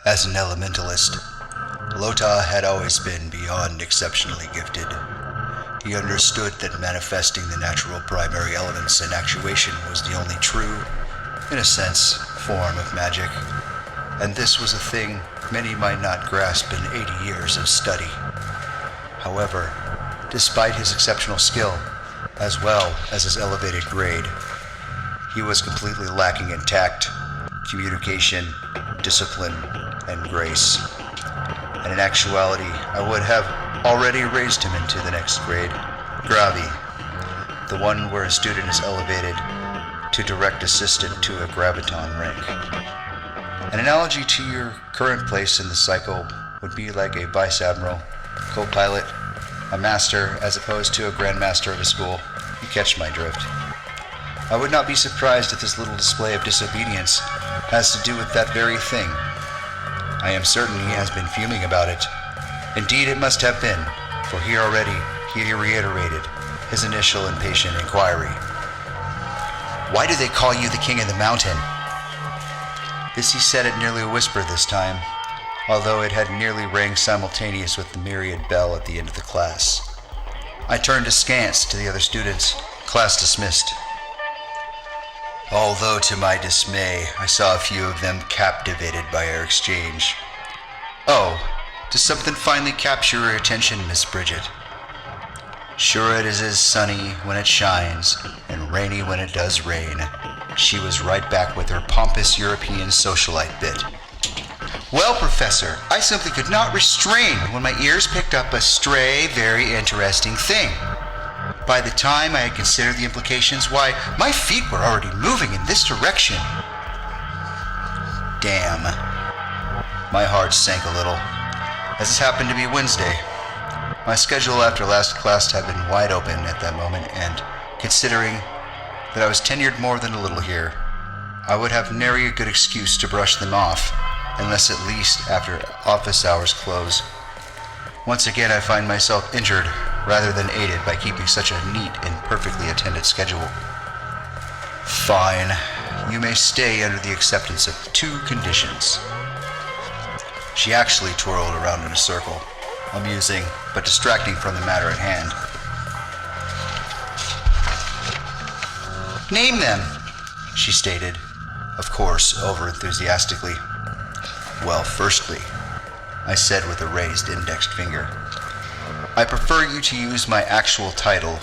As an elementalist, Lota had always been beyond exceptionally gifted. He understood that manifesting the natural primary elements in actuation was the only true, in a sense, form of magic, and this was a thing many might not grasp in 80 years of study. However, despite his exceptional skill, as well as his elevated grade, he was completely lacking in tact, communication, discipline, and grace. And in actuality, I would have already raised him into the next grade, Gravi, the one where a student is elevated to direct assistant to a graviton rank. An analogy to your current place in the cycle would be like a vice admiral, co-pilot, a master as opposed to a grandmaster of a school. You catch my drift. I would not be surprised if this little display of disobedience has to do with that very thing. I am certain he has been fuming about it. Indeed, it must have been, for he reiterated his initial impatient inquiry. Why do they call you the King of the Mountain? This he said at nearly a whisper this time, although it had nearly rang simultaneous with the myriad bell at the end of the class. I turned askance to the other students. Class dismissed. Although to my dismay, I saw a few of them captivated by our exchange. Oh, does something finally capture your attention, Miss Bridget? Sure it is as sunny when it shines, and rainy when it does rain. She was right back with her pompous European socialite bit. Well, Professor, I simply could not restrain when my ears picked up a stray, very interesting thing. By the time I had considered the implications, why, my feet were already moving in this direction. Damn. My heart sank a little, as this happened to be Wednesday. My schedule after last class had been wide open at that moment, and considering that I was tenured more than a little here, I would have nary a good excuse to brush them off, unless at least after office hours close. Once again I find myself injured rather than aided by keeping such a neat and perfectly attended schedule. Fine, you may stay under the acceptance of 2 conditions. She actually twirled around in a circle, amusing but distracting from the matter at hand. Name them, she stated, of course, over-enthusiastically. Well, firstly, I said with a raised indexed finger, I prefer you to use my actual title,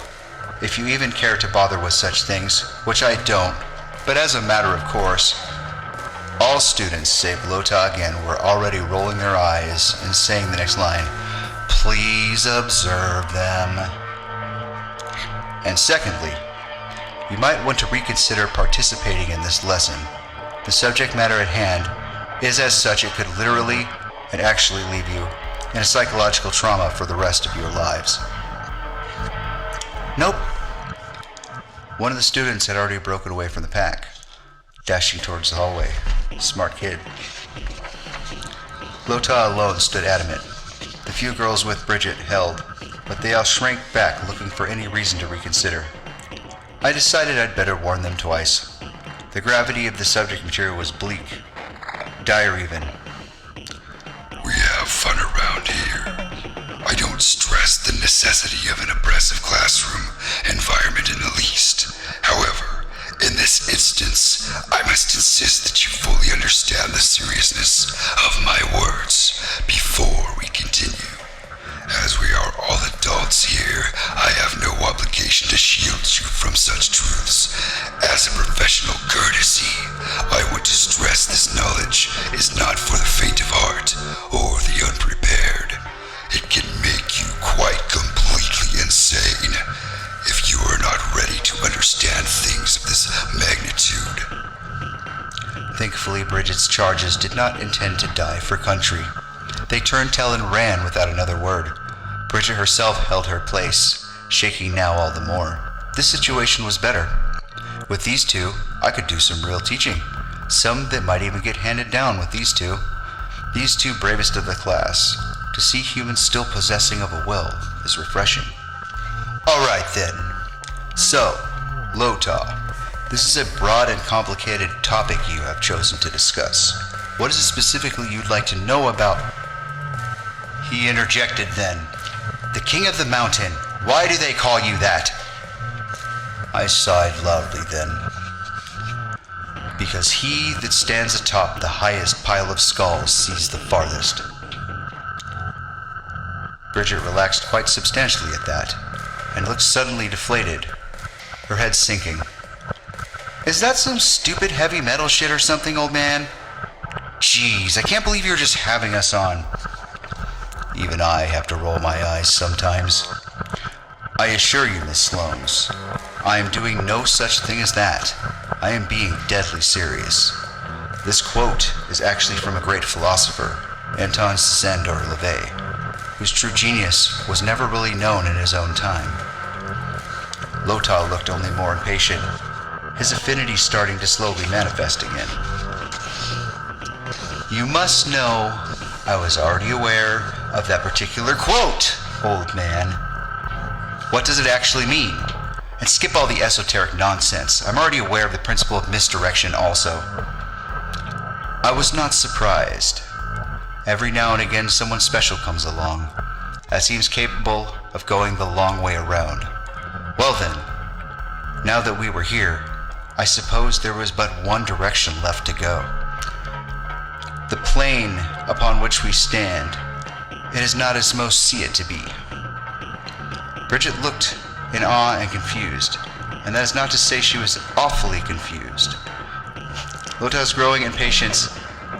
if you even care to bother with such things, which I don't, but as a matter of course. All students, save Lota again, were already rolling their eyes and saying the next line, Please observe them. And secondly, you might want to reconsider participating in this lesson. The subject matter at hand is as such it could literally and actually leave you in a psychological trauma for the rest of your lives. Nope. One of the students had already broken away from the pack, dashing towards the hallway. Smart kid. Lota alone stood adamant. The few girls with Bridget held, but they all shrank back looking for any reason to reconsider. I decided I'd better warn them twice. The gravity of the subject material was bleak, dire even. We have fun around here. I don't stress the necessity of an oppressive classroom environment in the least. However, in this instance, I must insist that you fully understand the seriousness of my words before we continue. As we are all adults here, I have no obligation to shield you from such truths. As a professional courtesy, I want to stress this knowledge is not for the faint of heart or the unprepared. It can make you quite completely insane if you are not ready to understand things of this magnitude. Thankfully, Bridget's charges did not intend to die for country. They turned tail and ran without another word. Bridget herself held her place, shaking now all the more. This situation was better. With these two, I could do some real teaching. Some that might even get handed down with these two. These two bravest of the class. To see humans still possessing of a will is refreshing. Alright then. So, Lota, this is a broad and complicated topic you have chosen to discuss. What is it specifically you'd like to know about? He interjected then. The king of the mountain. Why do they call you that? I sighed loudly then. Because he that stands atop the highest pile of skulls sees the farthest. Bridget relaxed quite substantially at that, and looked suddenly deflated, her head sinking. Is that some stupid heavy metal shit or something, old man? Jeez, I can't believe you're just having us on. Even I have to roll my eyes sometimes. I assure you, Miss Sloanes, I am doing no such thing as that. I am being deadly serious. This quote is actually from a great philosopher, Anton Sandor Levay, whose true genius was never really known in his own time. Lota looked only more impatient, his affinity starting to slowly manifest again. You must know, I was already aware of that particular quote, old man. What does it actually mean? And skip all the esoteric nonsense. I'm already aware of the principle of misdirection also. I was not surprised. Every now and again someone special comes along that seems capable of going the long way around. Well then, now that we were here, I suppose there was but one direction left to go. The plane upon which we stand, it is not as most see it to be. Bridget looked in awe and confused, and that is not to say she was awfully confused. Lota's growing impatience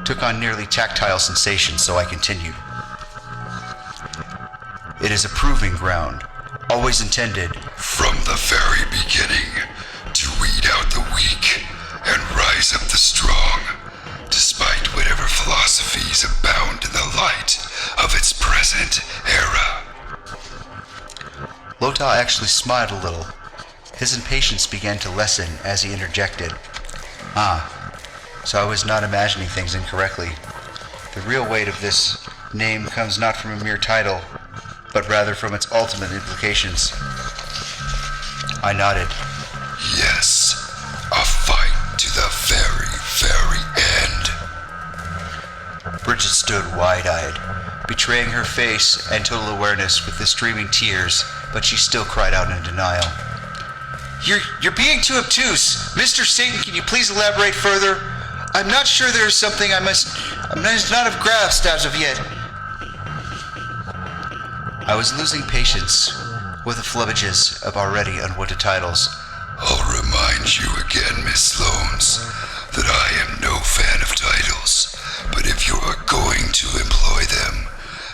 took on nearly tactile sensation, so I continued. It is a proving ground, always intended From the very beginning, to weed out the weak and rise up the strong, despite whatever philosophies abound in the light of its present era. Lota actually smiled a little. His impatience began to lessen as he interjected. So I was not imagining things incorrectly. The real weight of this name comes not from a mere title, but rather from its ultimate implications. I nodded. Yes, a fight to the very, very end. Bridget stood wide-eyed, betraying her face and total awareness with the streaming tears, but she still cried out in denial. You're being too obtuse. Mr. Satan, can you please elaborate further? I'm not sure there's something I must not have grasped as of yet. I was losing patience with the flubbages of already unwitted titles. I'll remind you again, Miss Sloanes, that I am no fan of titles, but if you are going to employ them,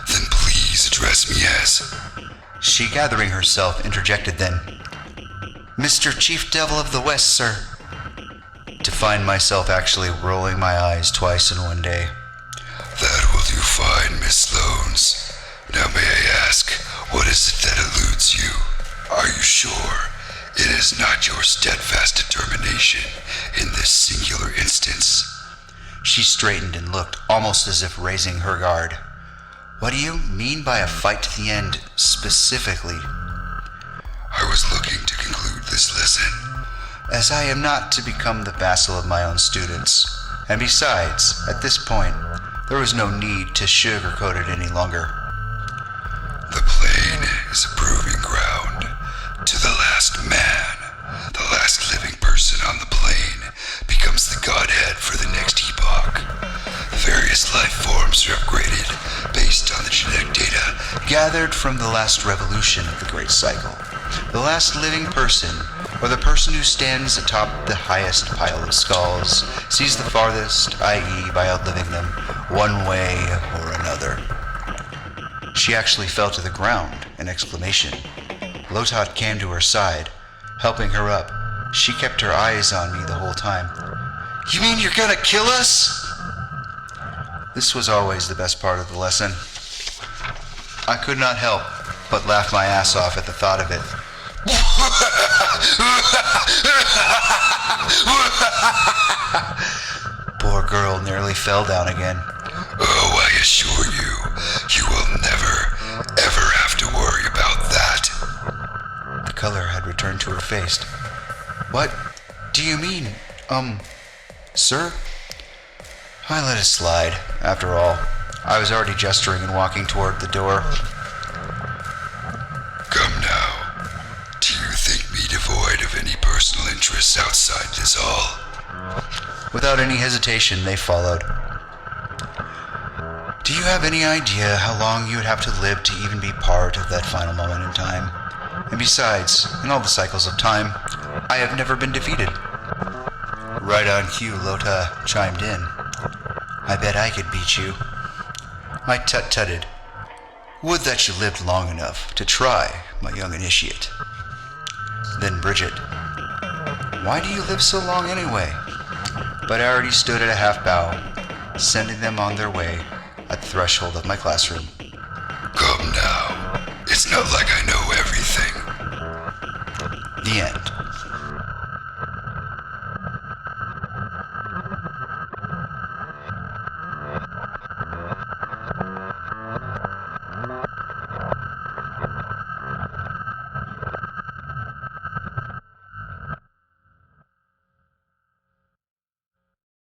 then please address me as... She, gathering herself, interjected then. Mr. Chief Devil of the West, sir. To find myself actually rolling my eyes twice in one day. That will do fine, Miss Sloanes. Now may I ask, what is it that eludes you? Are you sure it is not your steadfast determination in this singular instance? She straightened and looked almost as if raising her guard. What do you mean by a fight to the end, specifically? I was looking to conclude this lesson. As I am not to become the vassal of my own students, and besides, at this point, there was no need to sugarcoat it any longer. The plane is a proving ground. To the last man, the last living person on the plane becomes the godhead for the next epoch. The various life forms are upgraded based on the genetic data gathered from the last revolution of the Great Cycle. The last living person, or the person who stands atop the highest pile of skulls, sees the farthest, i.e. by outliving them, one way or another. She actually fell to the ground, an exclamation. Lotot came to her side, helping her up. She kept her eyes on me the whole time. You mean you're gonna kill us? This was always the best part of the lesson. I could not help but laugh my ass off at the thought of it. Poor girl nearly fell down again. Oh, I assure you, you will never, ever have to worry about that. The color had returned to her face. What do you mean, sir? I let it slide. After all, I was already gesturing and walking toward the door. Come now. Do you think me devoid of any personal interests outside this hall? Without any hesitation, they followed. Do you have any idea how long you would have to live to even be part of that final moment in time? And besides, in all the cycles of time, I have never been defeated. Right on cue, Lota chimed in. I bet I could beat you. I tut-tutted. Would that you lived long enough to try, my young initiate. Then Bridget. Why do you live so long anyway? But I already stood at a half bow, sending them on their way at the threshold of my classroom. Come now. It's not like I know everything. The end.